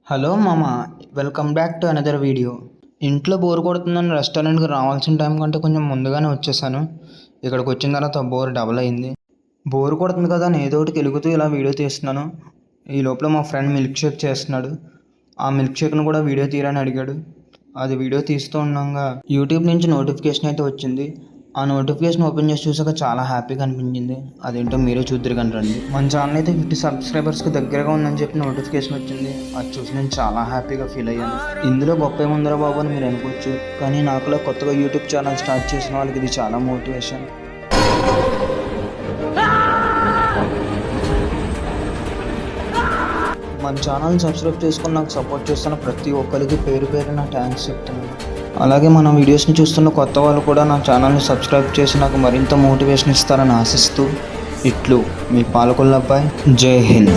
Hello మామ, welcome back to another video. ఇంట్లో bore కొడుతుందని రెస్టారెంట్కి రావాల్సిన టైం కంటే కొంచెం ముందుగానే వచ్చేసాను. ఇక్కడికి వచ్చిన తర్వాత బోర్ డబల్ అయింది. బోర్ కొడుతుంది కదా అని ఏదో ఒకటి కెలుగుతూ ఇలా వీడియో తీస్తున్నాను. ఈ లోపల మా ఫ్రెండ్ మిల్క్ షేక్ చేస్తున్నాడు. ఆ మిల్క్ షేక్ను కూడా వీడియో తీయరని అడిగాడు. అది వీడియో తీస్తూ ఉండగా యూట్యూబ్ నుంచి నోటిఫికేషన్ అయితే వచ్చింది. ఆ నోటిఫికేషన్ ఓపెన్ చేసి చూసాక చాలా హ్యాపీగా అనిపించింది. అదేంటో మీరే చూద్దరు కానీ రండి. మన ఛానల్ అయితే 50 సబ్స్క్రైబర్స్కి దగ్గరగా ఉందని చెప్పి నోటిఫికేషన్ వచ్చింది. అది చూసి నేను చాలా హ్యాపీగా ఫీల్ అయ్యాను. ఇందులో గొప్ప ఏముందరా బాబు అని మీరు అనుకోవచ్చు, కానీ నాకులా కొత్తగా యూట్యూబ్ ఛానల్ స్టార్ట్ చేసిన వాళ్ళకి ఇది చాలా మోటివేషన్. మన ఛానల్ సబ్స్క్రైబ్ చేసుకుని నాకు సపోర్ట్ చేస్తున్న ప్రతి ఒక్కరికి పేరు పేరున థ్యాంక్స్ చెప్తున్నాను. అలాగే మన వీడియోస్ని చూస్తున్న కొత్త వాళ్ళు కూడా నా ఛానల్ని సబ్స్క్రైబ్ చేసి నాకు మరింత మోటివేషన్ ఇస్తారని ఆశిస్తూ, ఇట్లు మీ పాలకొల్ల అబ్బాయి. జై హింద్.